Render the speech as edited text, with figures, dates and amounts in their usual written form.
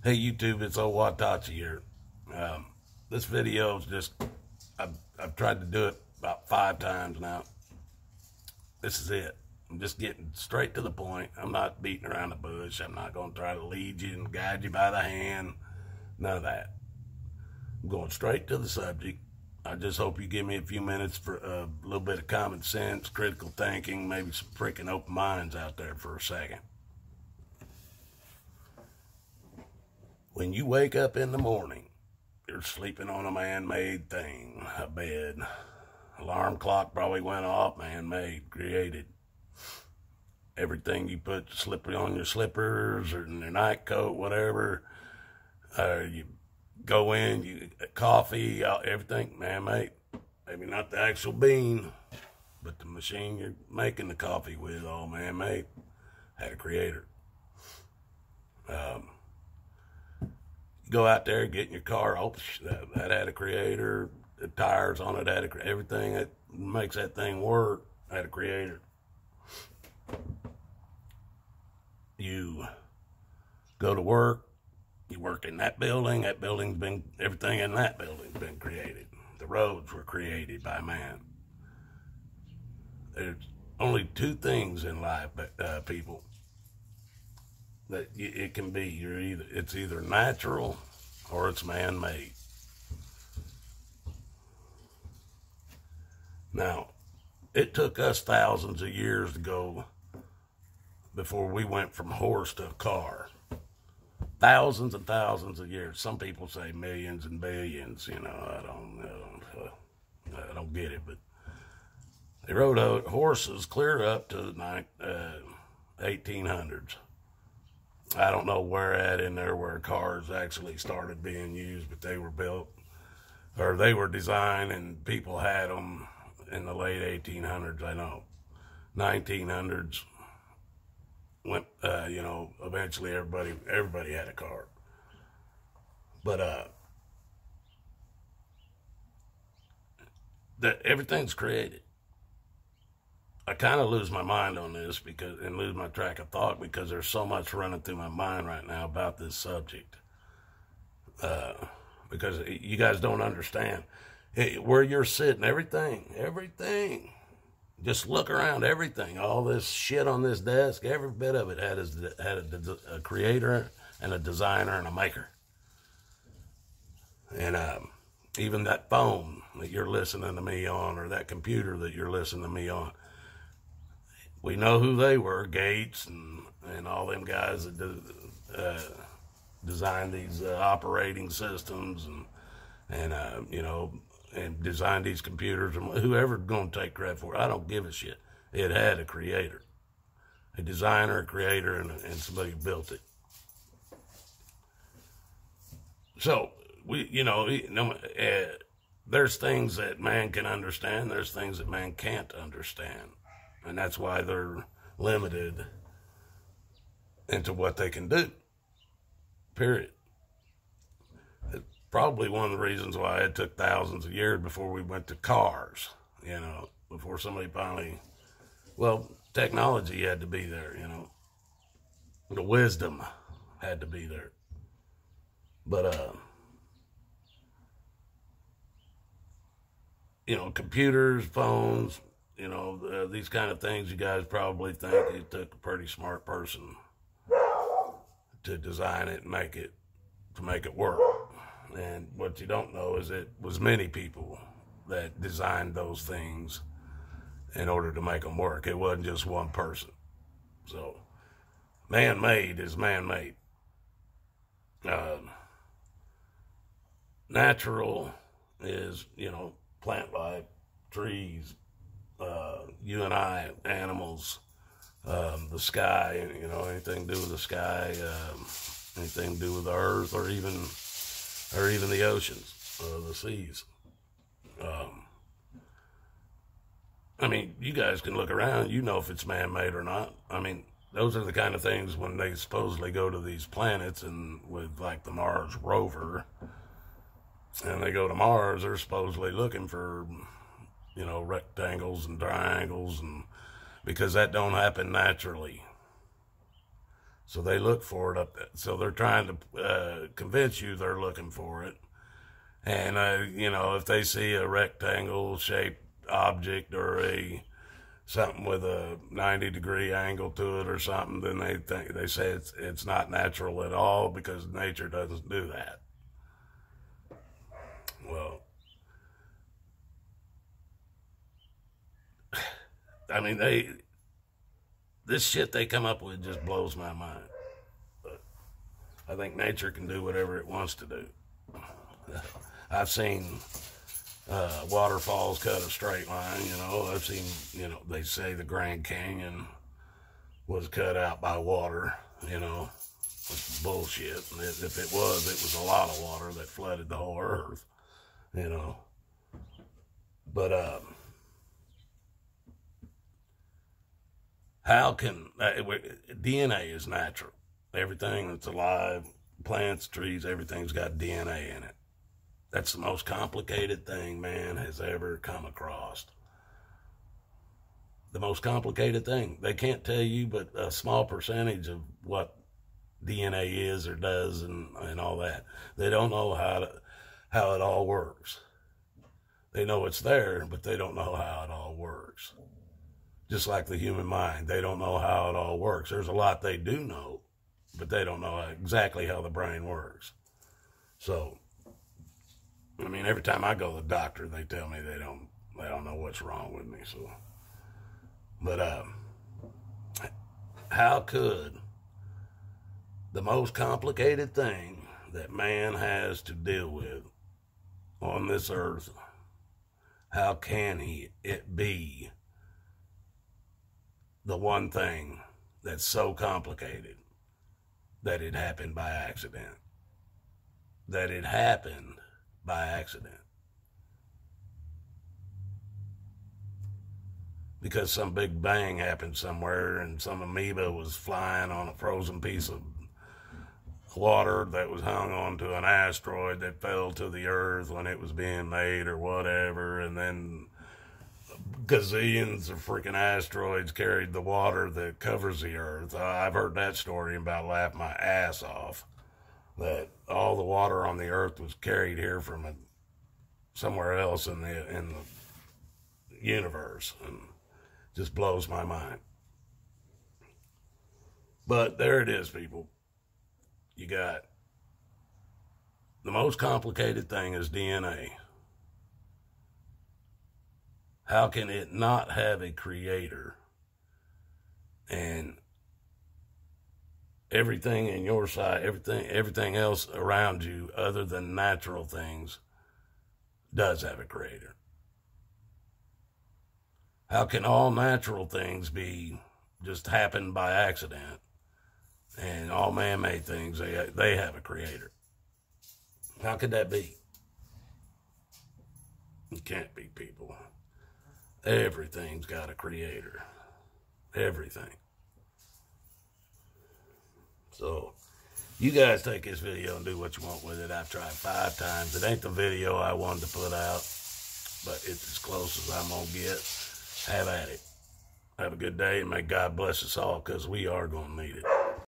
Hey YouTube, it's old Watachi here. This video is just, I've tried to do it about 5 times now. This is it. I'm just getting straight to the point. I'm not beating around the bush. I'm not going to try to lead you and guide you by the hand. None of that. I'm going straight to the subject. I just hope you give me a few minutes for a little bit of common sense, critical thinking, maybe some freaking open minds out there for a second. When you wake up in the morning, you're sleeping on a man-made thing, a bed. Alarm clock probably went off, man-made, created. Everything you put slippery on your slippers or in your night coat, whatever. You go in, you coffee, everything, man-made. Maybe not the actual bean, but the machine you're making the coffee with, all man-made. Had a creator. Go out there, get in your car, that had a creator, the tires on it had everything that makes that thing work had a creator. You go to work, you work in that building's been, everything in that building's been created. The roads were created by man. There's only 2 things in life, people, that it can be. It's either natural or it's man-made. Now, it took us thousands of years to go before we went from horse to a car. Thousands and thousands of years. Some people say millions and billions. You know, I don't get it, but they rode horses clear up to the 1800s. I don't know where at in there where cars actually started being used, but they were built, or they were designed, and people had them in the late 1800s. I know 1900s went, eventually everybody had a car, but everything's created. I kind of lose my mind on this and lose my track of thought because there's so much running through my mind right now about this subject. Because you guys don't understand where you're sitting, everything. Just look around, everything, all this shit on this desk, every bit of it had a creator and a designer and a maker. And even that phone that you're listening to me on, or that computer that you're listening to me on, we know who they were, Gates and all them guys that designed these operating systems and designed these computers, and whoever's going to take credit for it, I don't give a shit. It had a creator, a designer, a creator, and somebody who built it. So, there's things that man can understand, there's things that man can't understand. And that's why they're limited into what they can do, period. It's probably one of the reasons why it took thousands of years before we went to cars, before somebody finally, technology had to be there, the wisdom had to be there. But, computers, phones, these kind of things, you guys probably think it took a pretty smart person to design it and make it work. And what you don't know is it was many people that designed those things in order to make them work. It wasn't just one person. So, man-made is man-made. Natural is, plant life, trees, you and I, animals, the sky, anything to do with the sky, anything to do with the earth, or even the oceans, the seas. You guys can look around, if it's man-made or not. Those are the kind of things when they supposedly go to these planets, and with like the Mars rover, and they go to Mars, they're supposedly looking for rectangles and triangles, and because that don't happen naturally. So they look for it up there. So they're trying to convince you they're looking for it. And, you know, if they see a rectangle-shaped object or something with a 90-degree angle to it or something, then they say it's not natural at all because nature doesn't do that. Well, I mean, this shit they come up with just blows my mind. But I think nature can do whatever it wants to do. I've seen waterfalls cut a straight line, you know. I've seen, you know, they say the Grand Canyon was cut out by water, you know. It's bullshit. And if it was a lot of water that flooded the whole earth, you know. But how can DNA is natural? Everything that's alive, plants, trees, everything's got DNA in it. That's the most complicated thing man has ever come across. The most complicated thing. They can't tell you but a small percentage of what DNA is or does and all that. They don't know how it all works. They know it's there, but they don't know how it all works. Just like the human mind, they don't know how it all works. There's a lot they do know, but they don't know exactly how the brain works. So, I mean, every time I go to the doctor, they tell me they don't know what's wrong with me. So, but how could the most complicated thing that man has to deal with on this earth, how can it be the one thing that's so complicated that it happened by accident? That it happened by accident. Because some big bang happened somewhere and some amoeba was flying on a frozen piece of water that was hung onto an asteroid that fell to the earth when it was being made or whatever, and then gazillions of freaking asteroids carried the water that covers the earth. I've heard that story and about laughed my ass off, that all the water on the earth was carried here from somewhere else in the universe, and just blows my mind. But there it is, people. You got the most complicated thing is DNA. How can it not have a creator? And everything in your side, everything else around you other than natural things does have a creator. How can all natural things be just happen by accident, and all man-made things, they have a creator? How could that be? It can't be, people. Everything's got a creator. Everything. So, you guys take this video and do what you want with it. I've tried 5 times. It ain't the video I wanted to put out, but it's as close as I'm going to get. Have at it. Have a good day, and may God bless us all, because we are going to need it.